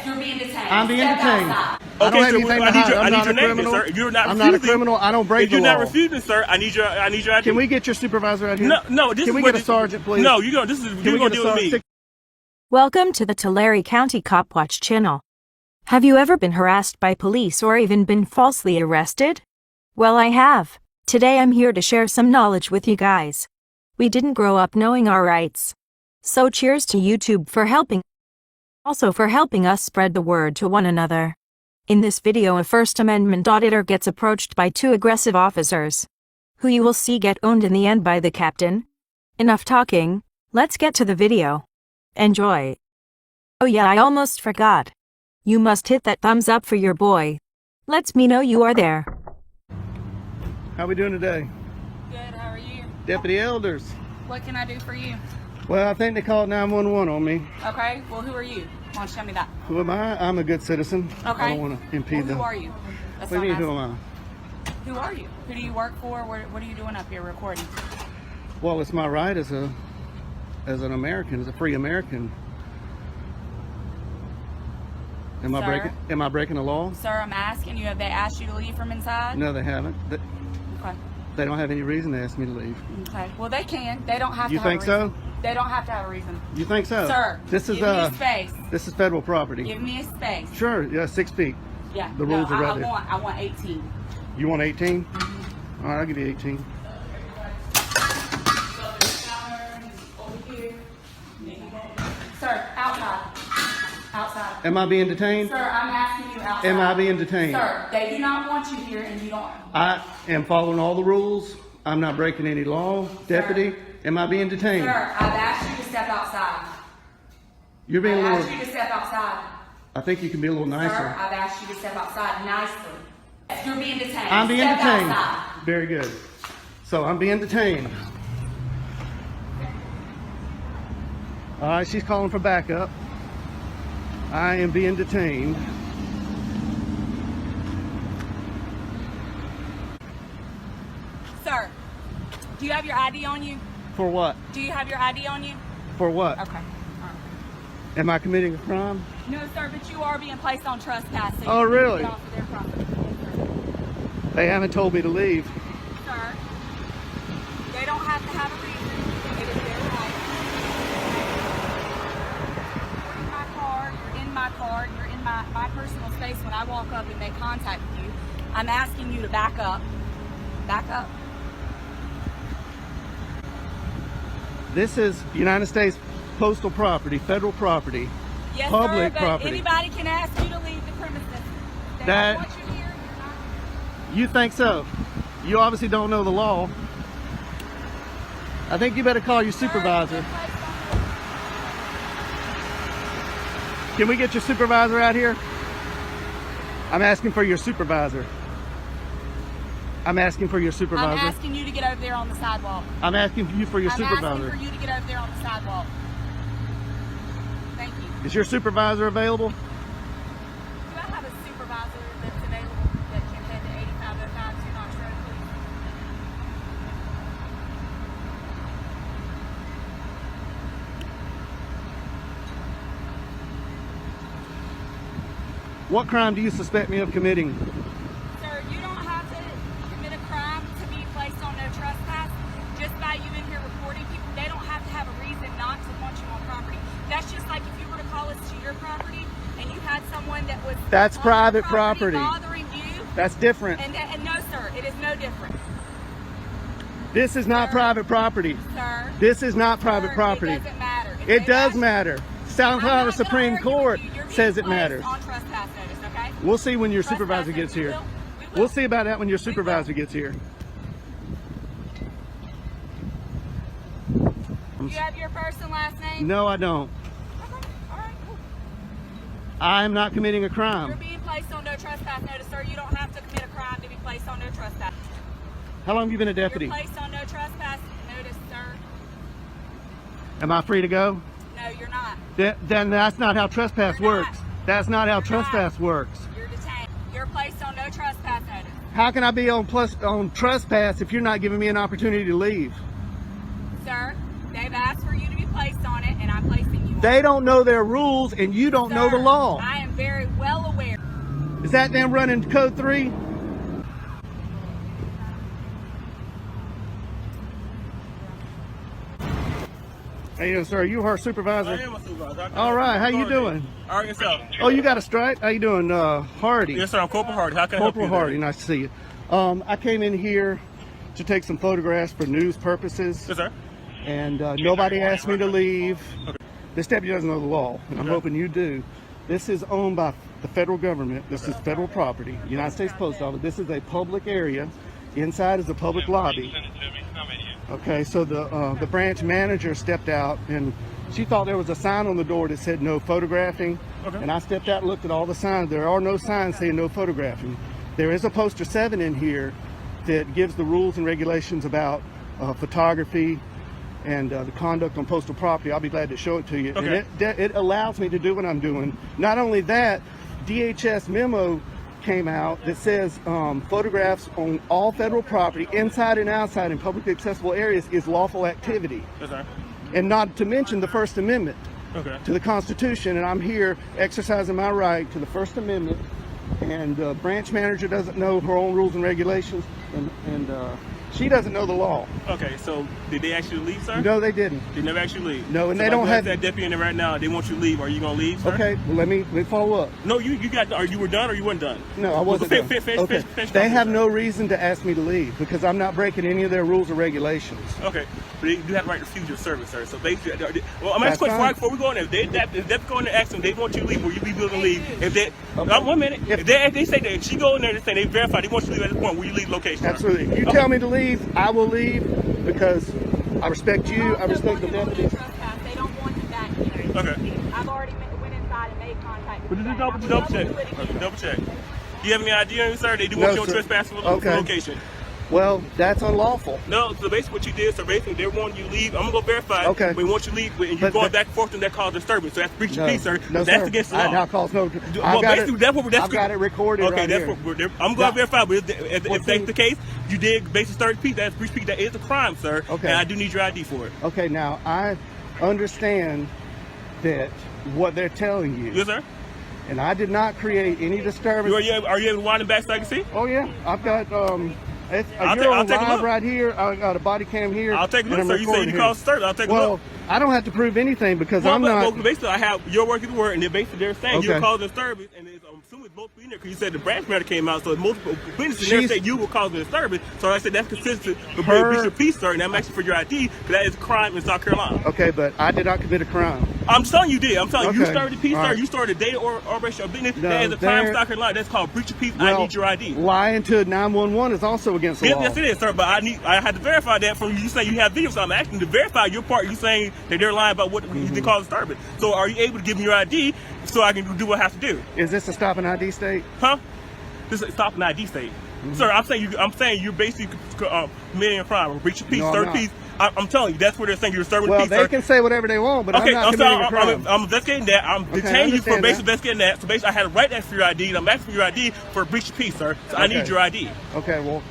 you're being detained. I'm being Step detained. outside. I don't have Okay, anything so to hide. I I'm need not your a name, criminal. sir. You're not I'm refusing. not a criminal. I don't break If the you're law. not refusing, sir, I need your ID. Can we get your supervisor out here? No. This Can is we what get a sergeant, please? No, you're gonna. This is Can you're we gonna get a deal with me. sergeant? Welcome to the Tulare County Cop Watch channel. Have you ever been harassed by police or even been falsely arrested? Well, I have. Today I'm here to share some knowledge with you guys. We didn't grow up knowing our rights. So cheers to YouTube for helping. Also for helping us spread the word to one another. In this video, a First Amendment auditor gets approached by two aggressive officers, who you will see get owned in the end by the captain. Enough talking, let's get to the video. Enjoy. Oh yeah, I almost forgot. You must hit that thumbs up for your boy. Lets me know you are there. How we doing today? Good, how are you? Deputy Elders. What can I do for you? Well, I think they called 911 on me. Okay, well, who are you? Why don't you tell me that? Who am I? I'm a good citizen. Okay. I don't want to impede Well, them. who are you? That's What do you what mean, I'm who am I? asking. Who are you? Who do you work for? What are you doing up here recording? Well, it's my right as an American, as a free American. Am I breaking the law? Sir, I'm asking you, have they asked you to leave from inside? No, they haven't. Okay. They don't have any reason to ask me to leave. Okay. Well, they can. They don't have You to have think a so? reason. They don't have to have a reason. You think so? Sir, this is give me a space. This is federal property. Give me a space. Sure, yeah, 6 feet. Yeah. The rules are right there. I want 18. You want 18? All right, I'll give you 18. Sir, outside. Outside. Am I being detained? Sir, I'm asking you outside. Am I being detained? Sir, they do not want you here and you don't. I am following all the rules. I'm not breaking any law. Deputy, am I being detained? Sir, I've asked you to step outside. You're being a I've asked little, you to step outside. I think you can be a little Sir, nicer. I've asked you to step outside nicely. You're being detained. I'm being Step detained. outside. Very good. So I'm being detained. All right, she's calling for backup. I am being detained. Sir, do you have your ID on you? For what? Do you have your ID on you? For what? Okay. All right. Am I committing a crime? No, sir, but you are being placed on trespass. So Oh, you need to really? get off of their property. They haven't told me to leave. Sir, they don't have to have a reason. It is their right. You're in my car. You're in my car. You're in my personal space. When I walk up and make contact with you, I'm asking you to back up. Back up. This is United States postal property, federal property, Yes, public sir, but property. anybody can ask you to leave the premises. They That- don't want you here. You're not. You think so? You obviously don't know the law. I think you better call your supervisor. Can we get your supervisor out here? I'm asking for your supervisor. I'm asking for your I'm supervisor. asking you to get over there on the sidewalk. I'm asking you for your I'm supervisor. asking for you to get over there on the sidewalk. Thank you. Is your supervisor available? Do I have a supervisor that's available that can head to 8505 Two Notch Road, please? What crime do you suspect me of committing? Sir, you don't have to commit a crime to be placed on no trespass. Just by you in here reporting people, they don't have to have a reason not to want you on property. That's just like if you were to call us to your property and you had someone that was That's on private your property. bothering you. That's different. And no, sir, it is no different. This is not Sir. private property. Sir. This is not private Sir, property. It doesn't matter. If It they does ask- matter. South I'm Carolina not gonna Supreme argue with Court you. You're being says it placed matters. on trespass notice, okay? We'll see when your Trespass supervisor notice. gets We here. will. We will. We'll see about that when your We will. supervisor gets here. Do you have your first and last name? No, I don't. Okay. All right, cool. I am not committing a You're crime. being placed on no trespass notice, sir. You don't have to commit a crime to be placed on no trespass. How long have you been a deputy? You're placed on no trespass notice, sir. Am I free to go? No, you're not. Then that's not how trespass You're not. works. That's not how You're not. trespass works. You're detained. You're placed on no trespass notice. How can I be on trespass if you're not giving me an opportunity to leave? Sir, they've asked for you to be placed on it, and I'm placing you on They it. don't know their rules and you don't know the Sir, law. I am very well aware. Is that them running code 3? Hey, sir, are you our supervisor? I am a supervisor. All right, how you doing? All right, yourself. Oh, you got a stripe? How you doing, Hardy? Yes, sir. I'm Corporal Hardy. How can I help Corporal you? Hardy, nice to see you. I came in here to take some photographs for news purposes, Yes, sir. and nobody asked me to leave. Okay. This deputy doesn't know the law, and I'm Okay. hoping you do. This is owned by the federal government. This is federal property, United States Post Office. This is a public area. Inside is a public lobby. Okay, so the branch manager stepped out, and she thought there was a sign on the door that said no photographing. Okay. And I stepped out and looked at all the signs. There are no signs saying no photographing. There is a poster 7 in here that gives the rules and regulations about photography and the conduct on postal property. I'll be glad to show it to you. Okay. And it allows me to do what I'm doing. Not only that, DHS memo came out that says photographs on all federal property, inside and outside in publicly accessible areas, is lawful activity. Yes, sir. And not to mention the First Amendment Okay. to the Constitution, and I'm here exercising my right to the First Amendment. And branch manager doesn't know her own rules and regulations, and she doesn't know the law. Okay. So did they actually leave, sir? No, they didn't. They never actually leave. No, and So they if I don't go have- ask that deputy in there right now. They want you to leave. Are you gonna leave, sir? Okay, well, let me follow up. No, you got. Are you were done or you weren't done? No, I wasn't Well, done. finish Okay. finish They talking, have sir. no reason to ask me to leave because I'm not breaking any of their rules or regulations. Okay, but you do have the right to refuse your service, sir. So basically, well, I'm That's asking a question fine. before we go in there. If they go in there and ask them, they want you to leave, will you be willing to leave? If they, Okay. 1 minute, If- if they say that if she go in there and say they verify they want you to leave at this point, will you leave location? sir? Absolutely. If you Okay. tell me to leave, I will leave because I respect you. I Also, respect the when you go to deputy. trespass, they don't want you back here. Okay. I've already went inside and made contact But with just them. double I will check. do it again. Okay, double check. Do you have any idea, sir? They do No, want you on sir. trespass for Okay. location. Well, that's unlawful. No, so basically what you did, so basically they want you to leave. I'm gonna go verify. Okay. They want you to leave, and you're But going that- back and forth, and that causes disturbance. So that's breach of No, peace, sir. no, That's sir. against the I law. now calls no. Well, I've got basically, it. that's what I've got it recorded Okay, right that's here. what I'm going Now- to verify. But if Well, that's see- the case, you did basically 30 feet. That's breach of peace. That is a crime, sir. Okay. And I do need your ID for it. Okay, now I understand that what they're telling you, Yes, sir. and I did not create any disturbance. Are you able to wind them back so I can see? Oh yeah, I've got I'll you're on take a live look. right here. I got a body cam here. I'll take a look, and sir. I'm You said you recording here. caused disturbance. I'll take a Well, look. I don't have to prove anything because I'm Well, not. basically, I have your word is word, and basically they're saying you're Okay. causing disturbance, and it's, I'm assuming it's multiple in there because you said the branch matter came out, so it's multiple witnesses there She's- say you were causing disturbance. So I said that's consistent with Her- breach of peace, sir, and I'm asking for your ID because that is a crime in South Carolina. Okay, but I did not commit a crime. I'm telling you did. I'm telling you, you Okay. started the peace, All sir. right. You started a data or operation of business. No, that is a crime in there- South Carolina. That's called breach of peace. I need your ID. Lying to 911 is also against the law. Yes, it is, sir. But I had to verify that from you. You saying you have video, so I'm asking to verify your part. You saying that they're lying about what you did cause disturbance. So are you able to give me your ID so I can do what I have to do? Is this a stop and ID state? Huh? This is stop an ID state. Sir, I'm saying you're basically committing a crime, or breach of peace, No, I'm third not. peace. I'm telling you, that's where they're saying you're disturbing Well, peace, they sir. can say whatever they want, but I'm not committing a crime. I'm investigating that. I'm Okay, I detaining you for understand basically that. investigating that. So basically, I had a right to ask for your ID, and I'm asking for your ID for a breach of peace, sir. So I Okay. need your ID. Okay, well,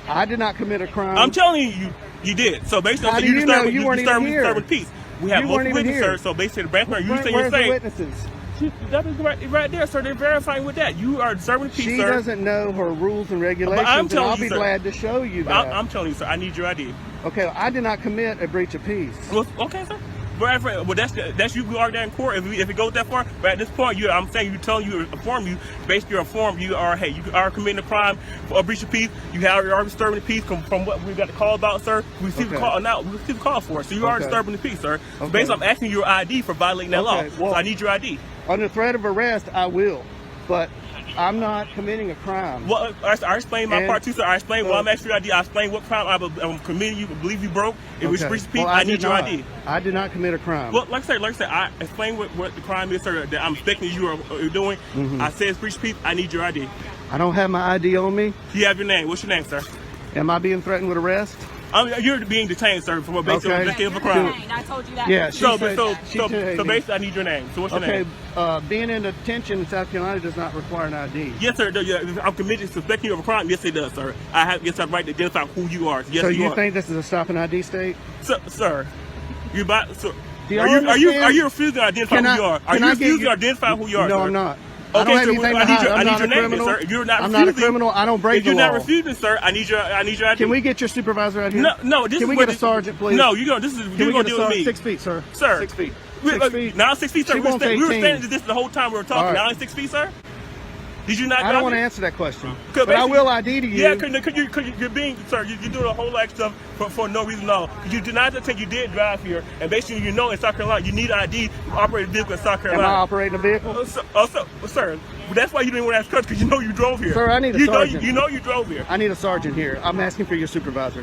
I did not commit a crime. I'm telling you, you did. So basically, How I'm do saying you know? You weren't even here. disturbing peace. We have You weren't multiple even witnesses, here. sir. So basically, the branch man, you say Where's you're the saying. witnesses? That is right there, sir. They're verifying with that. You are disturbing peace, She sir. doesn't know her rules and regulations, I'm and telling I'll you, be sir. glad to show you that. I'm telling you, sir. I need your ID. Okay, I did not commit a breach of peace. Well, okay, sir. Well, that's you. We are there in court if it goes that far. But at this point, I'm saying inform you. Basically, you're informed. You are committing a crime for a breach of peace. You are disturbing the peace from what we got the call about, sir. We received Okay. a call now. We received a call for it. So you are Okay. disturbing the peace, sir. So Okay. basically, I'm asking your ID for violating that law. Okay, well- So I need your ID. Under threat of arrest, I will, but I'm not committing a crime. Well, I explained my And- part too, sir. I explained why I'm asking your ID. I explained what crime I'm committing you. Believe you broke. It was breach of peace. Well, I did need your not. ID. I did not commit a crime. Well, like I said, I explained what the crime is, sir, that I'm expecting you are doing. Mm-hmm. I said it's breach of peace. I need your ID. I don't have my ID on me. You have your name. What's your name, sir? Am I being threatened with arrest? You're being detained, sir, for basically Okay. investigating for You're crime. detained. I told you that. Yeah, she So said- she said- basically, I need your name. So what's your Okay, name? being in detention in South Carolina does not require an ID. Yes, sir. I'm committed to suspecting you of a crime. Yes, it does, sir. I have the right to identify who you are. Yes, So you you are. think this is a stop and ID state? Sir, you about? So, Do you are you understand? refusing to identify Can who I- you are? Are can you I get refusing you- to identify who you are? No, sir? I'm not. I don't have sir, anything to I hide. need I'm not your a name, criminal. sir. You're not I'm not a refusing. criminal. I don't break If the you're law. not refusing, sir, I need your ID. Can we get your supervisor out here? No. This Can is we what get a sergeant, please? No, you're gonna. This is Can you're we gonna get a deal with me, sergeant? 6 feet, sir. sir. 6 feet. We- 6 feet. Now 6 feet, sir. She We were won't standing take this the whole time we were talking. All right. Now 6 feet, sir. Did you not? I don't want to answer that question, Cause but I basically- will ID to you. Yeah, cause you're being, sir, you're doing a whole lot of stuff for no reason at all. You denied the thing you did drive here, and basically you know in South Carolina you need ID to operate a vehicle in South Am Carolina. I operating a vehicle? Sir, that's why you didn't want to ask questions, because you know you drove here. Sir, I need a you sergeant. You know you drove here. I need a sergeant here. I'm asking for your supervisor.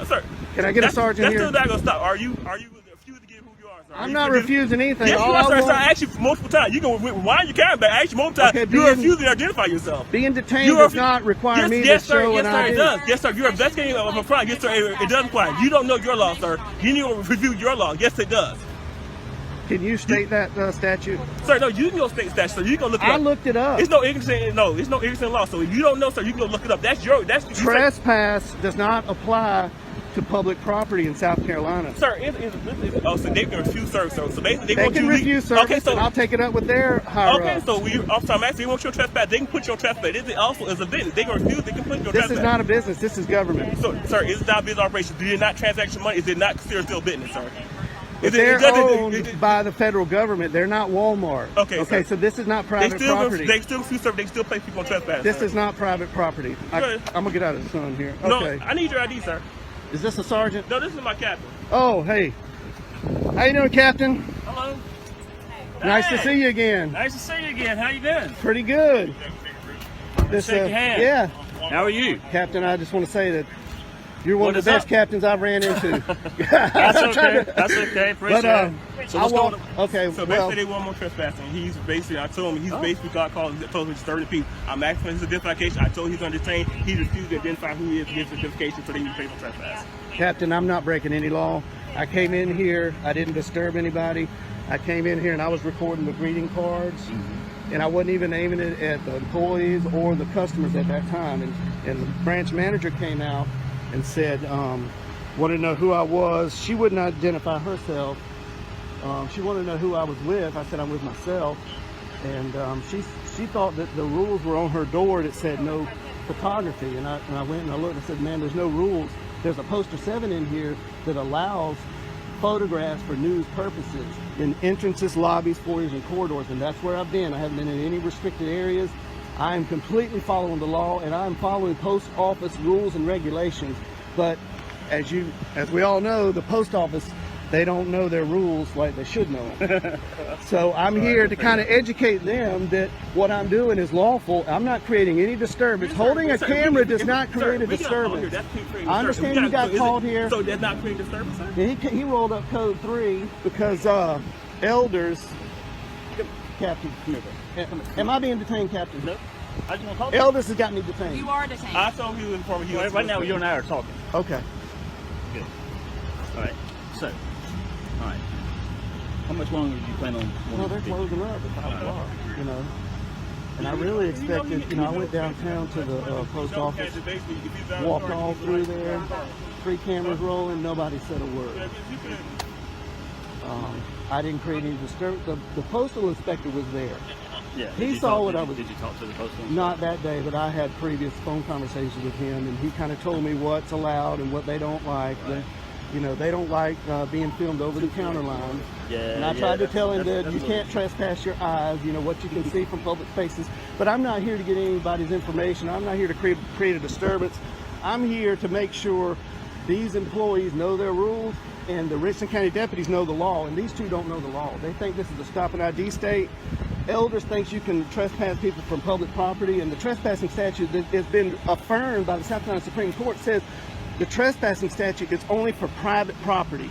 Sir, Can I get a that's sergeant here? That's still not gonna stop. Are you refusing to give who you are, sir? I'm not refusing anything. Yes, All you I are, sir. want- Sir, I asked you multiple times. You can rewind your camera back. I asked you multiple times. Okay, You're being- refusing to identify yourself. Being detained You does refu- not require yes, me yes, to sir, show yes, an sir, ID. it does. Yes, sir. You're investigating a crime. Yes, sir. It does apply. You don't know your law, sir. You need to review your law. Yes, it does. Can you state that statute? Sir, no, you can go state statute, sir. You can look it up. I looked it up. It's no ignorance law. So if you don't know, sir, you can go look it up. That's you say- Trespass does not apply to public property in South Carolina. Sir, so they can refuse service. So basically, They want can you refuse service, Okay, so and I'll take it up with their higher okay, ups. so I'm asking, you want your trespass? They can put your trespass. It also is a business. They can refuse. They can put your This trespass. is not a business. This is government. So, sir, is not a business operation? Do you not transaction money? Is it not considered still business, sir? They're owned by the federal government. They're not Walmart. Okay, Okay. sir. So this is not They private still property. they still refuse service. They still place people on trespass. This sir. is not private property. Good. I'm gonna get out of the sun here. No, Okay. I need your ID, sir. Is this a sergeant? No, this is my captain. Oh, hey. How you doing, Captain? Hello. Nice to Hey. see you again. Nice to see you again. How you doing? Pretty good. This, Shake your hand. Yeah, How are you? Captain. I just want to say that you're one What of the is best up? captains I've ran into. That's okay. That's okay. Appreciate But it. So I what's walk. going on? Okay. So well, basically, they want more trespassing. He's basically, I told him, he's basically got called, told me disturbing people. I'm asking for his identification. I told him he's under detained. He refused to identify who he is to give his identification, so they need to pay for trespass. Captain, I'm not breaking any law. I came in here. I didn't disturb anybody. I came in here and I was recording the greeting cards, and I wasn't even aiming it at the employees or the customers at that time. And the branch manager came out and said, wanted to know who I was. She wouldn't identify herself. She wanted to know who I was with. I said I'm with myself, and she thought that the rules were on her door that said no photography. And I went and I looked and I said, man, there's no rules. There's a poster 7 in here that allows photographs for news purposes in entrances, lobbies, foyers, and corridors, and that's where I've been. I haven't been in any restricted areas. I am completely following the law, and I'm following post office rules and regulations. But as we all know, the post office, they don't know their rules like they should know them. So I'm here to kind of educate them that what I'm doing is lawful. I'm not creating any disturbance. Holding a camera does not create a disturbance. I understand you got called here. So that's not creating disturbance, sir? And he rolled up code 3 because elders. Captain, come here. Am I being detained, Captain? Nope. I just want to talk. Elders has got me detained. You are detained. I told him he was informing you. Right now, you and I are talking. Okay. Good. All right. So, all right. How much longer do you plan on? Well, they're closing up at 5 o'clock, you know. And I really expected, I went downtown to the post office, walked all through there, 3 cameras rolling, nobody said a word. I didn't create any disturbance. The postal inspector was there. Yeah. He Did you saw talk- what did I you- was- Did you talk to the postal? Not that day, but I had previous phone conversations with him, and he kind of told me what's allowed and what they don't like. They don't like being filmed over the counter line. Yeah. And I yeah, tried to tell him that's- that you that's can't trespass your eyes, what you can see from public spaces. But I'm not here to get anybody's information. I'm not here to create a disturbance. I'm here to make sure these employees know their rules and the Richland County deputies know the law. And these two don't know the law. They think this is a stop and ID state. Elders thinks you can trespass people from public property, and the trespassing statute that has been affirmed by the South Carolina Supreme Court says the trespassing statute is only for private property.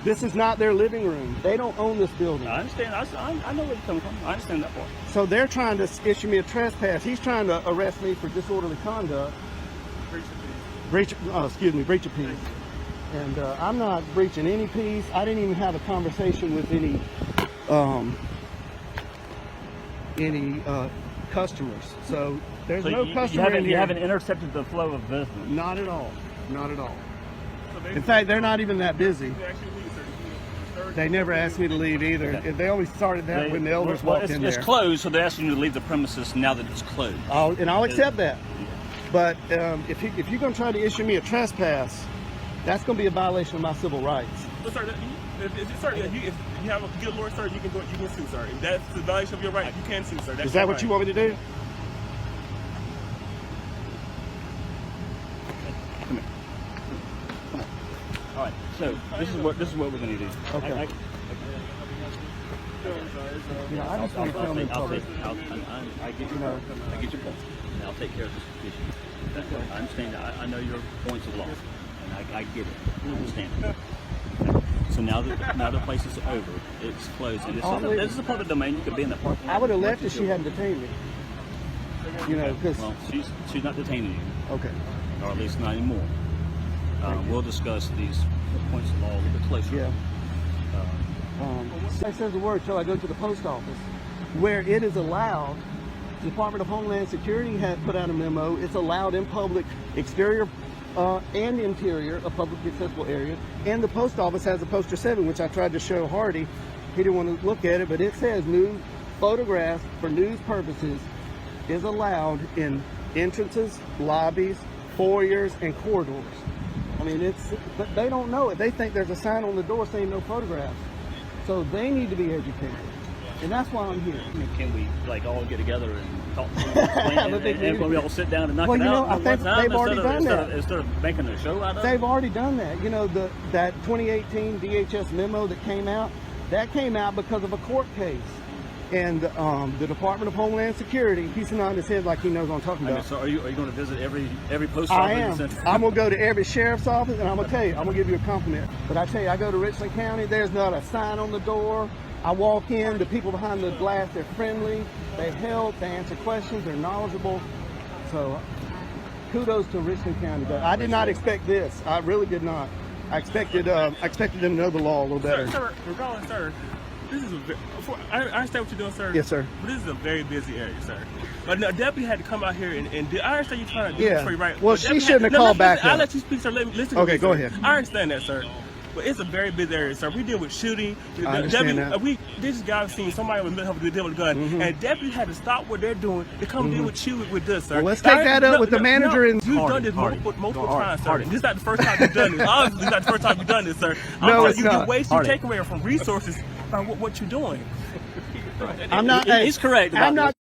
This is not their living room. They don't own this building. I understand. I know where you're coming from. I understand that part. So they're trying to issue me a trespass. He's trying to arrest me for disorderly conduct. Breach of peace. And I'm not breaching any peace. I didn't even have a conversation with any customers. So there's So no you customer haven't in you here. haven't intercepted the flow of business. Not at all. Not at all. In fact, they're not even that busy. They never asked me to leave either. Okay. They only started that when the elders well, walked in there. It's closed, so they're asking you to leave the premises now that it's closed. I'll accept that. But if you're going to try to issue me a trespass, that's going to be a violation of my civil rights. So, sir, if you have a good lawyer, sir, you can sue, sir. If that's a violation of your right, you can sue, sir. That's Is that your what right. you want me to do? Come here. Come on. All right. So this is what we're going to do. Okay. Yeah, I just want to film in public. I get your point, and I'll take care of this issue. I understand. I know your points of law, and I get it. I understand it. Okay. So now that the place is over, it's closed, and this is a public domain. You could be in the parking lot. I would have left if she hadn't detained me. You know, because Well, she's not detaining you, okay. or at least not anymore. We'll discuss these points of law a little bit closer. Yeah. I says the word till I go to the post office, where it is allowed. The Department of Homeland Security had put out a memo. It's allowed in public exterior and interior, a publicly accessible area. And the post office has a poster 7, which I tried to show Hardy. He didn't want to look at it, but it says new photographs for news purposes is allowed in entrances, lobbies, foyers, and corridors. I mean, but they don't know it. They think there's a sign on the door saying no photographs. So they need to be educated. And that's why I'm here. Can we all get together and talk and we all sit down and knock Well, it you know, out? I think they've already done that. Instead of making a show out of it? They've already done that. You know, that 2018 DHS memo that came out because of a court case. And the Department of Homeland Security, he's nodding his head like he knows what I'm talking about. So are you going to visit every post office? I am. I'm going to go to every sheriff's office, and I'm going to tell you, I'm going to give you a compliment. But I tell you, I go to Richland County, there's not a sign on the door. I walk in, the people behind the glass, they're friendly, they help, they answer questions, they're knowledgeable. So kudos to Richland County. But I did not expect this. I really did not. I expected them to know the law a little better. Sir, regardless, sir, this is I understand what you're doing, sir. Yes, sir. But this is a very busy area, sir. But a deputy had to come out here and I understand you're trying to do Yeah. this for you, right? Well, But she deputy shouldn't have called back I'll up. let you speak, sir. Listen to Okay, me, go sir. ahead. I understand that, sir. But it's a very busy area, sir. We deal with shooting. I understand that. This guy seen somebody with deal with a gun, and deputy had to stop what they're doing to come deal with you with this, sir. Well, let's take that up with the manager and- You've Hardy, done this Hardy. multiple Hardy, times, sir. Hardy. This is not the first time you've done this. Obviously, it's not the first time you've done this, sir. No, it's You're not. wasting Hardy. taking away from resources by what you're doing. I'm not. He's correct. I'm not.